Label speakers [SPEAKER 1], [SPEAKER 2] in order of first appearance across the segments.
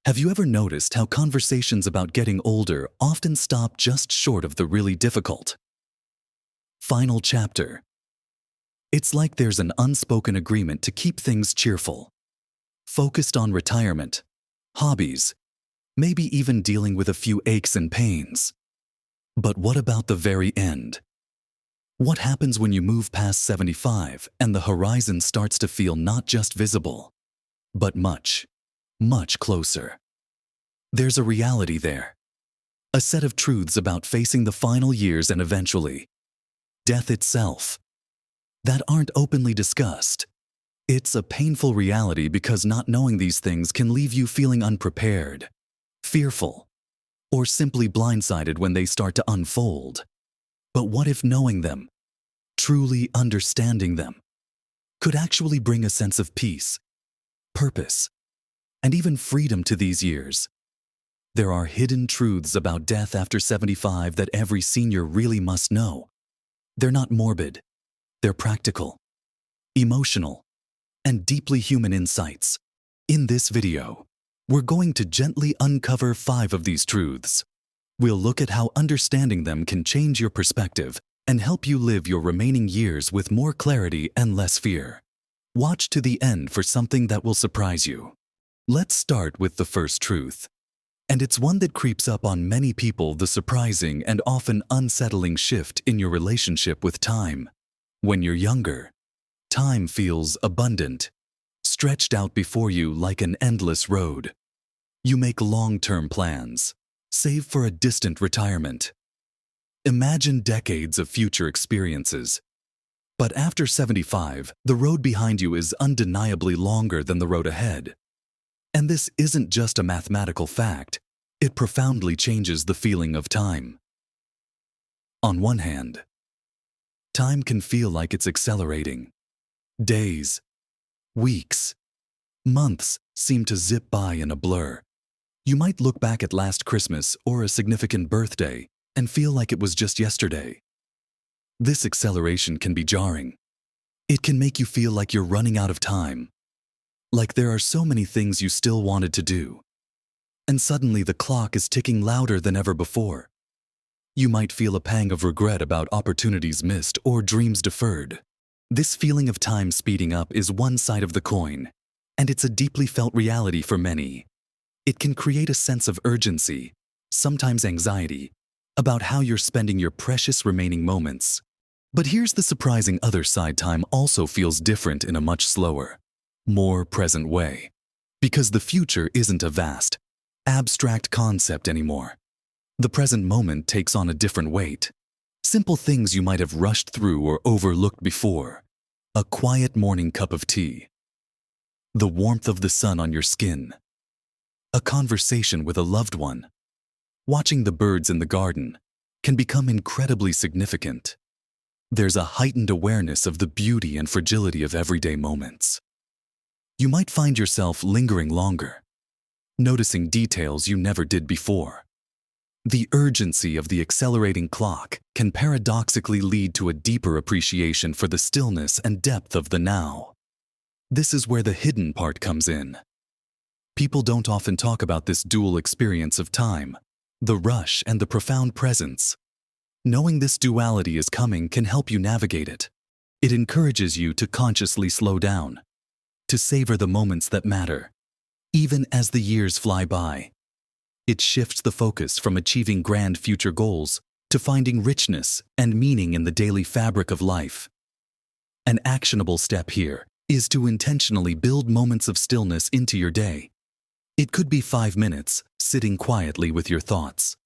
[SPEAKER 1] Have you ever noticed how conversations about getting older often stop just short of the really difficult final chapter? It's like there's an unspoken agreement to keep things cheerful, focused on retirement, hobbies, maybe even dealing with a few aches and pains. But what about the very end? What happens when you move past 75 and the horizon starts to feel not just visible, but much, much closer? There's a reality there. A set of truths about facing the final years and eventually death itself that aren't openly discussed. It's a painful reality because not knowing these things can leave you feeling unprepared, fearful, or simply blindsided when they start to unfold. But what if knowing them, truly understanding them, could actually bring a sense of peace, purpose, and even freedom to these years? There are hidden truths about death after 75 that every senior really must know. They're not morbid. They're practical, emotional, and deeply human insights. In this video, we're going to gently uncover 5 of these truths. We'll look at how understanding them can change your perspective and help you live your remaining years with more clarity and less fear. Watch to the end for something that will surprise you. Let's start with the first truth. And it's one that creeps up on many people: the surprising and often unsettling shift in your relationship with time. When you're younger, time feels abundant, stretched out before you like an endless road. You make long-term plans, save for a distant retirement, imagine decades of future experiences. But after 75, the road behind you is undeniably longer than the road ahead. And this isn't just a mathematical fact. It profoundly changes the feeling of time. On one hand, time can feel like it's accelerating. Days, weeks, months seem to zip by in a blur. You might look back at last Christmas or a significant birthday and feel like it was just yesterday. This acceleration can be jarring. It can make you feel like you're running out of time, like there are so many things you still wanted to do. And suddenly the clock is ticking louder than ever before. You might feel a pang of regret about opportunities missed or dreams deferred. This feeling of time speeding up is one side of the coin, and it's a deeply felt reality for many. It can create a sense of urgency, sometimes anxiety, about how you're spending your precious remaining moments. But here's the surprising other side: time also feels different in a much slower, more present way. Because the future isn't a vast, abstract concept anymore. The present moment takes on a different weight. Simple things you might have rushed through or overlooked before. A quiet morning cup of tea. The warmth of the sun on your skin. A conversation with a loved one. Watching the birds in the garden can become incredibly significant. There's a heightened awareness of the beauty and fragility of everyday moments. You might find yourself lingering longer, noticing details you never did before. The urgency of the accelerating clock can paradoxically lead to a deeper appreciation for the stillness and depth of the now. This is where the hidden part comes in. People don't often talk about this dual experience of time, the rush and the profound presence. Knowing this duality is coming can help you navigate it. It encourages you to consciously slow down, to savor the moments that matter, even as the years fly by. It shifts the focus from achieving grand future goals to finding richness and meaning in the daily fabric of life. An actionable step here is to intentionally build moments of stillness into your day. It could be 5 minutes sitting quietly with your thoughts,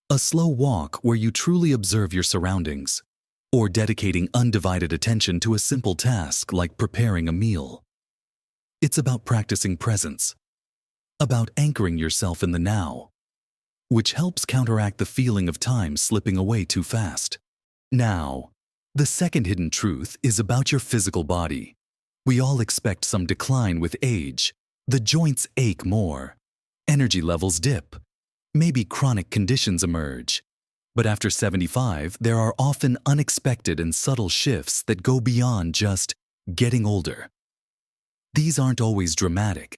[SPEAKER 1] a slow walk where you truly observe your surroundings, or dedicating undivided attention to a simple task like preparing a meal. It's about practicing presence, about anchoring yourself in the now, which helps counteract the feeling of time slipping away too fast. Now, the second hidden truth is about your physical body. We all expect some decline with age. The joints ache more, energy levels dip, maybe chronic conditions emerge. But after 75, there are often unexpected and subtle shifts that go beyond just getting older. These aren't always dramatic.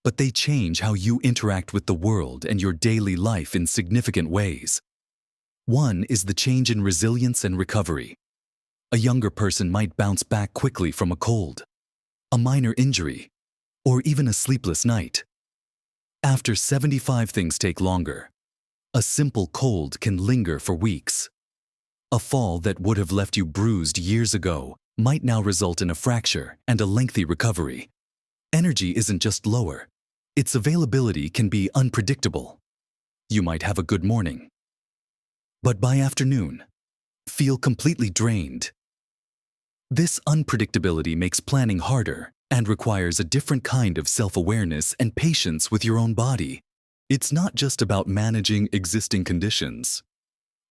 [SPEAKER 1] but they change how you interact with the world and your daily life in significant ways. One is the change in resilience and recovery. A younger person might bounce back quickly from a cold, a minor injury, or even a sleepless night. After 75, things take longer. A simple cold can linger for weeks. A fall that would have left you bruised years ago might now result in a fracture and a lengthy recovery. Energy isn't just lower. Its availability can be unpredictable. You might have a good morning, but by afternoon, feel completely drained. This unpredictability makes planning harder and requires a different kind of self-awareness and patience with your own body. It's not just about managing existing conditions.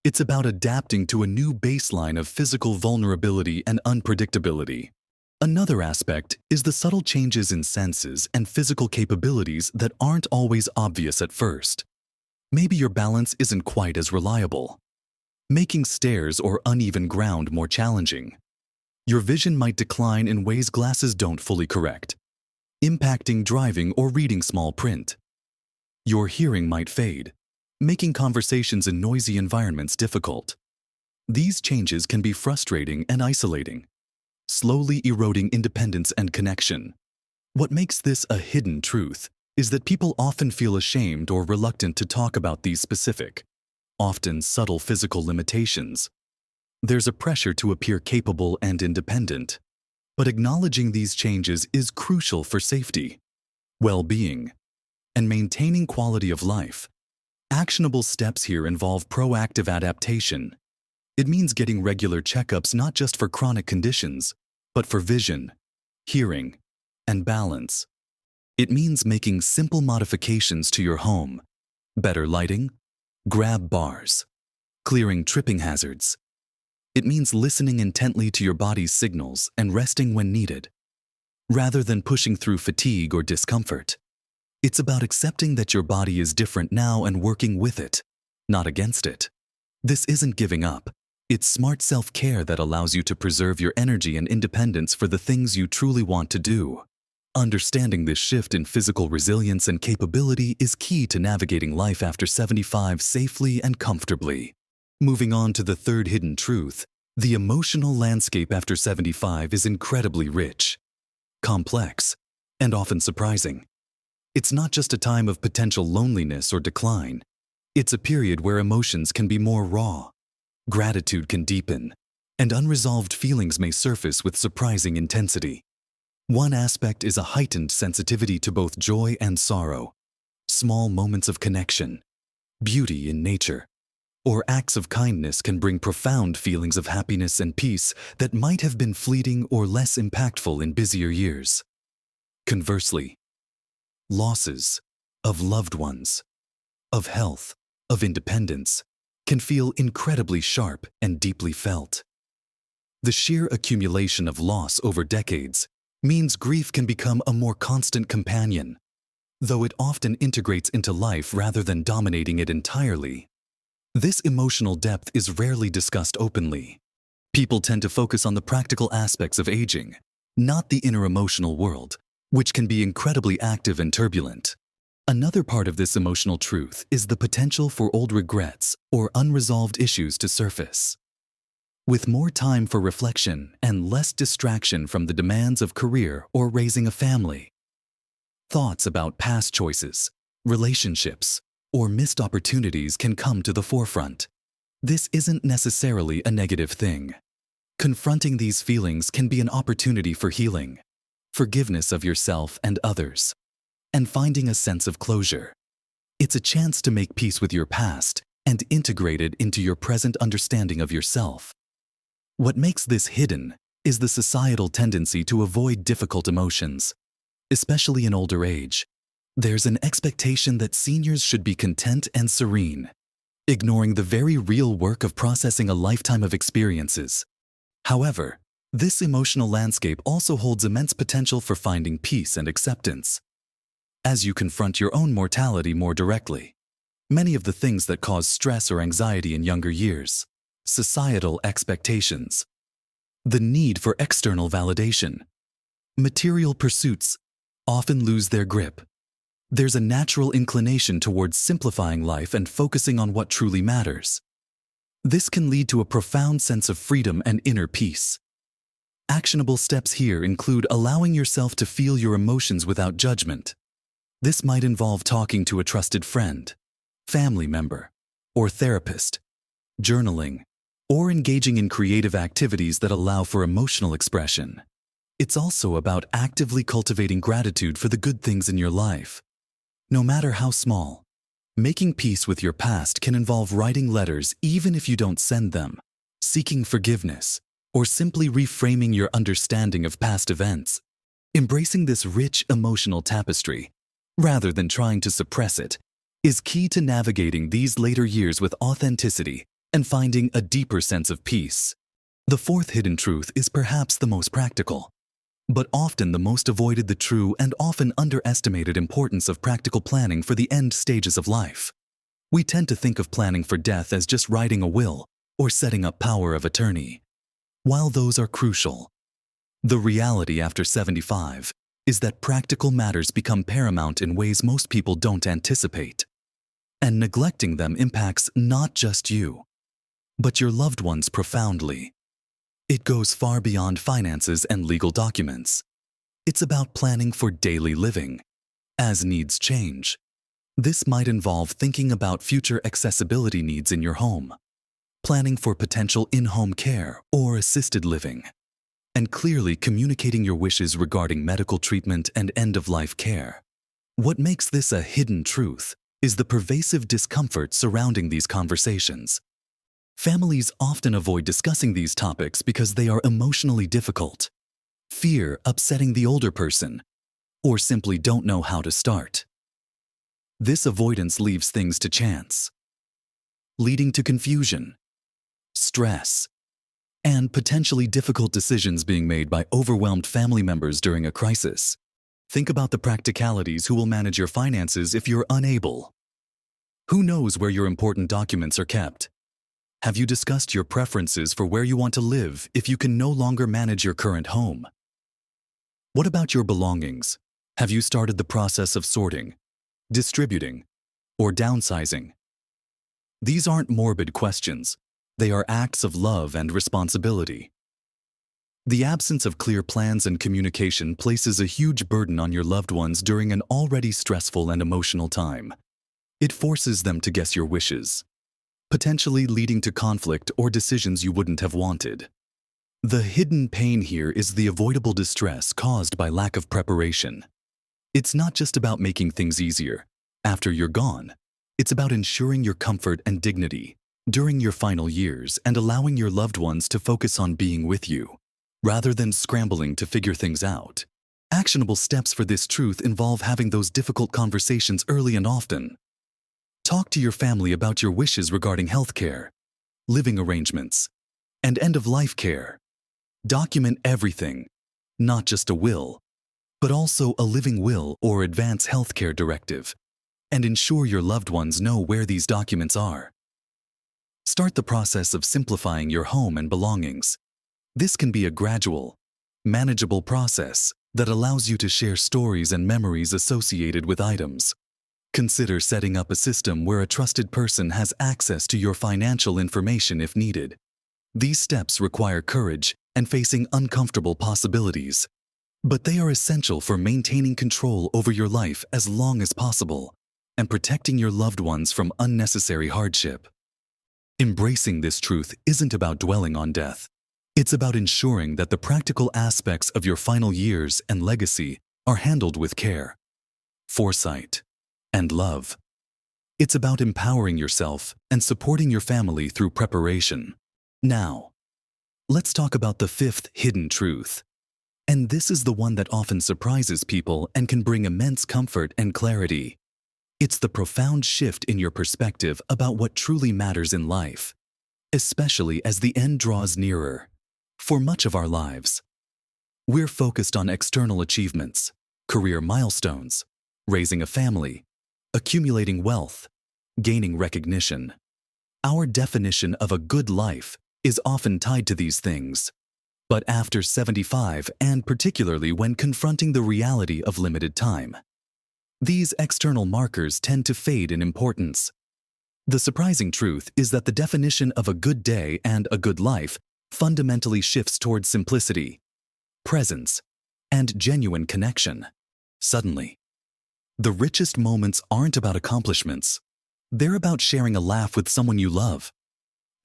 [SPEAKER 1] It's about adapting to a new baseline of physical vulnerability and unpredictability. Another aspect is the subtle changes in senses and physical capabilities that aren't always obvious at first. Maybe your balance isn't quite as reliable, making stairs or uneven ground more challenging. Your vision might decline in ways glasses don't fully correct, impacting driving or reading small print. Your hearing might fade, making conversations in noisy environments difficult. These changes can be frustrating and isolating, slowly eroding independence and connection. What makes this a hidden truth is that people often feel ashamed or reluctant to talk about these specific, often subtle physical limitations. There's a pressure to appear capable and independent, but acknowledging these changes is crucial for safety, well-being, and maintaining quality of life. Actionable steps here involve proactive adaptation. It means getting regular checkups not just for chronic conditions, but for vision, hearing, and balance. It means making simple modifications to your home, better lighting, grab bars, clearing tripping hazards. It means listening intently to your body's signals and resting when needed, rather than pushing through fatigue or discomfort. It's about accepting that your body is different now and working with it, not against it. This isn't giving up. It's smart self-care that allows you to preserve your energy and independence for the things you truly want to do. Understanding this shift in physical resilience and capability is key to navigating life after 75 safely and comfortably. Moving on to the third hidden truth, the emotional landscape after 75 is incredibly rich, complex, and often surprising. It's not just a time of potential loneliness or decline. It's a period where emotions can be more raw, gratitude can deepen, and unresolved feelings may surface with surprising intensity. One aspect is a heightened sensitivity to both joy and sorrow, small moments of connection, beauty in nature, or acts of kindness can bring profound feelings of happiness and peace that might have been fleeting or less impactful in busier years. Conversely, losses of loved ones, of health, of independence, can feel incredibly sharp and deeply felt. The sheer accumulation of loss over decades means grief can become a more constant companion, though it often integrates into life rather than dominating it entirely. This emotional depth is rarely discussed openly. People tend to focus on the practical aspects of aging, not the inner emotional world, which can be incredibly active and turbulent. Another part of this emotional truth is the potential for old regrets or unresolved issues to surface. With more time for reflection and less distraction from the demands of career or raising a family, thoughts about past choices, relationships, or missed opportunities can come to the forefront. This isn't necessarily a negative thing. Confronting these feelings can be an opportunity for healing, forgiveness of yourself and others, and finding a sense of closure. It's a chance to make peace with your past and integrate it into your present understanding of yourself. What makes this hidden is the societal tendency to avoid difficult emotions, especially in older age. There's an expectation that seniors should be content and serene, ignoring the very real work of processing a lifetime of experiences. However, this emotional landscape also holds immense potential for finding peace and acceptance. As you confront your own mortality more directly, many of the things that cause stress or anxiety in younger years, societal expectations, the need for external validation, material pursuits often lose their grip. There's a natural inclination towards simplifying life and focusing on what truly matters. This can lead to a profound sense of freedom and inner peace. Actionable steps here include allowing yourself to feel your emotions without judgment. This might involve talking to a trusted friend, family member, or therapist, journaling, or engaging in creative activities that allow for emotional expression. It's also about actively cultivating gratitude for the good things in your life. No matter how small, making peace with your past can involve writing letters even if you don't send them, seeking forgiveness, or simply reframing your understanding of past events. Embracing this rich emotional tapestry, rather than trying to suppress it, is key to navigating these later years with authenticity and finding a deeper sense of peace. The fourth hidden truth is perhaps the most practical, but often the most avoided: the true and often underestimated importance of practical planning for the end stages of life. We tend to think of planning for death as just writing a will or setting up power of attorney. While those are crucial, the reality after 75 is that practical matters become paramount in ways most people don't anticipate. And neglecting them impacts not just you, but your loved ones profoundly. It goes far beyond finances and legal documents. It's about planning for daily living. As needs change, this might involve thinking about future accessibility needs in your home, planning for potential in-home care or assisted living, and clearly communicating your wishes regarding medical treatment and end-of-life care. What makes this a hidden truth is the pervasive discomfort surrounding these conversations. Families often avoid discussing these topics because they are emotionally difficult, fear upsetting the older person, or simply don't know how to start. This avoidance leaves things to chance, leading to confusion, stress, and potentially difficult decisions being made by overwhelmed family members during a crisis. Think about the practicalities: who will manage your finances if you're unable? Who knows where your important documents are kept? Have you discussed your preferences for where you want to live if you can no longer manage your current home? What about your belongings? Have you started the process of sorting, distributing, or downsizing? These aren't morbid questions. They are acts of love and responsibility. The absence of clear plans and communication places a huge burden on your loved ones during an already stressful and emotional time. It forces them to guess your wishes, potentially leading to conflict or decisions you wouldn't have wanted. The hidden pain here is the avoidable distress caused by lack of preparation. It's not just about making things easier after you're gone. It's about ensuring your comfort and dignity during your final years and allowing your loved ones to focus on being with you, rather than scrambling to figure things out. Actionable steps for this truth involve having those difficult conversations early and often. Talk to your family about your wishes regarding healthcare, living arrangements, and end-of-life care. Document everything, not just a will, but also a living will or advance healthcare directive, and ensure your loved ones know where these documents are. Start the process of simplifying your home and belongings. This can be a gradual, manageable process that allows you to share stories and memories associated with items. Consider setting up a system where a trusted person has access to your financial information if needed. These steps require courage and facing uncomfortable possibilities, but they are essential for maintaining control over your life as long as possible and protecting your loved ones from unnecessary hardship. Embracing this truth isn't about dwelling on death. It's about ensuring that the practical aspects of your final years and legacy are handled with care, foresight, and love. It's about empowering yourself and supporting your family through preparation. Now, let's talk about the fifth hidden truth. And this is the one that often surprises people and can bring immense comfort and clarity. It's the profound shift in your perspective about what truly matters in life, especially as the end draws nearer. For much of our lives, we're focused on external achievements, career milestones, raising a family, accumulating wealth, gaining recognition. Our definition of a good life is often tied to these things. But after 75, and particularly when confronting the reality of limited time, These external markers tend to fade in importance. The surprising truth is that the definition of a good day and a good life fundamentally shifts towards simplicity, presence, and genuine connection. Suddenly, the richest moments aren't about accomplishments. They're about sharing a laugh with someone you love,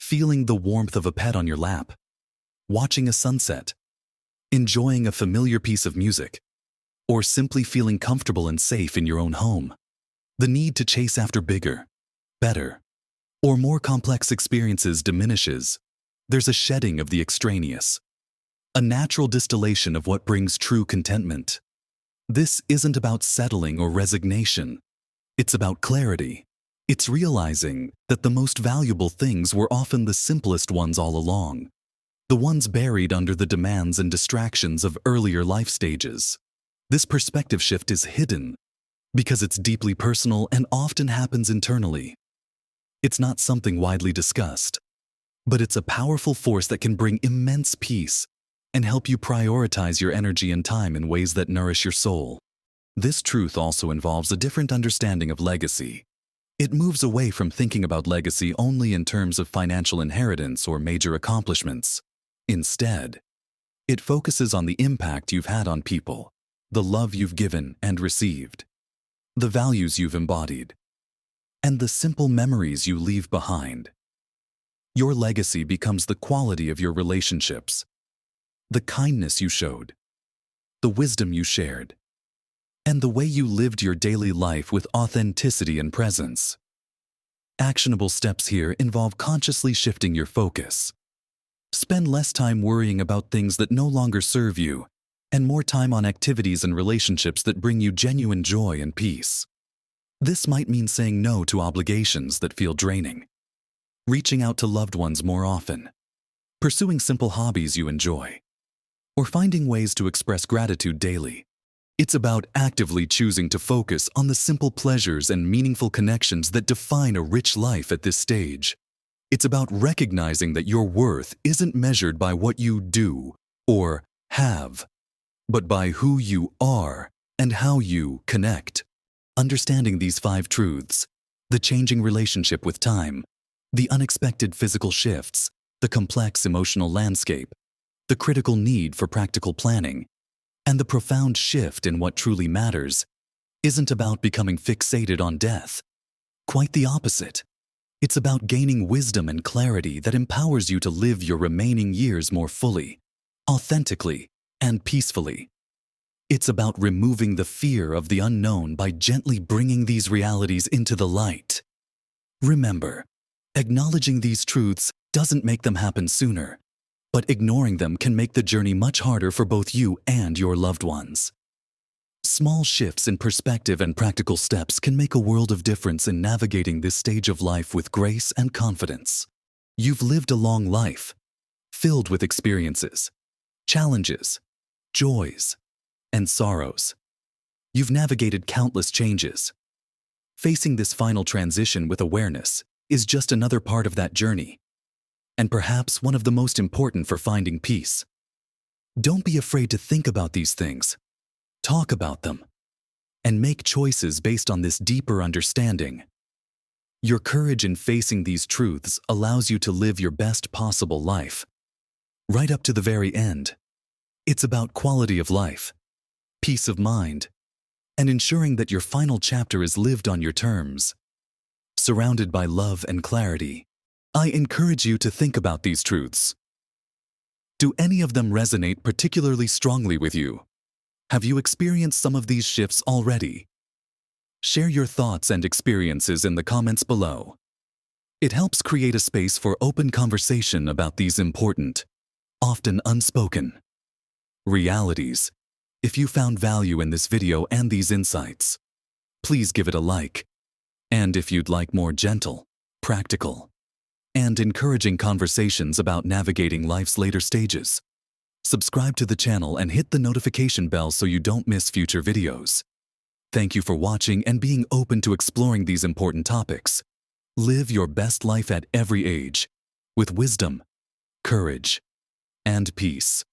[SPEAKER 1] feeling the warmth of a pet on your lap, watching a sunset, enjoying a familiar piece of music, or simply feeling comfortable and safe in your own home. The need to chase after bigger, better, or more complex experiences diminishes. There's a shedding of the extraneous, a natural distillation of what brings true contentment. This isn't about settling or resignation. It's about clarity. It's realizing that the most valuable things were often the simplest ones all along, the ones buried under the demands and distractions of earlier life stages. This perspective shift is hidden because it's deeply personal and often happens internally. It's not something widely discussed, but it's a powerful force that can bring immense peace and help you prioritize your energy and time in ways that nourish your soul. This truth also involves a different understanding of legacy. It moves away from thinking about legacy only in terms of financial inheritance or major accomplishments. Instead, it focuses on the impact you've had on people, the love you've given and received, the values you've embodied, and the simple memories you leave behind. Your legacy becomes the quality of your relationships, the kindness you showed, the wisdom you shared, and the way you lived your daily life with authenticity and presence. Actionable steps here involve consciously shifting your focus. Spend less time worrying about things that no longer serve you, and more time on activities and relationships that bring you genuine joy and peace. This might mean saying no to obligations that feel draining, reaching out to loved ones more often, pursuing simple hobbies you enjoy, or finding ways to express gratitude daily. It's about actively choosing to focus on the simple pleasures and meaningful connections that define a rich life at this stage. It's about recognizing that your worth isn't measured by what you do or have, but by who you are and how you connect. Understanding these 5 truths, the changing relationship with time, the unexpected physical shifts, the complex emotional landscape, the critical need for practical planning, and the profound shift in what truly matters, isn't about becoming fixated on death. Quite the opposite. It's about gaining wisdom and clarity that empowers you to live your remaining years more fully, authentically, and peacefully. It's about removing the fear of the unknown by gently bringing these realities into the light. Remember, acknowledging these truths doesn't make them happen sooner, but ignoring them can make the journey much harder for both you and your loved ones. Small shifts in perspective and practical steps can make a world of difference in navigating this stage of life with grace and confidence. You've lived a long life, filled with experiences, challenges, joys, and sorrows. You've navigated countless changes. Facing this final transition with awareness is just another part of that journey, and perhaps one of the most important for finding peace. Don't be afraid to think about these things, talk about them, and make choices based on this deeper understanding. Your courage in facing these truths allows you to live your best possible life, right up to the very end. It's about quality of life, peace of mind, and ensuring that your final chapter is lived on your terms. Surrounded by love and clarity, I encourage you to think about these truths. Do any of them resonate particularly strongly with you? Have you experienced some of these shifts already? Share your thoughts and experiences in the comments below. It helps create a space for open conversation about these important, often unspoken realities. If you found value in this video and these insights, please give it a like. And if you'd like more gentle, practical, and encouraging conversations about navigating life's later stages, subscribe to the channel and hit the notification bell so you don't miss future videos. Thank you for watching and being open to exploring these important topics. Live your best life at every age, with wisdom, courage, and peace.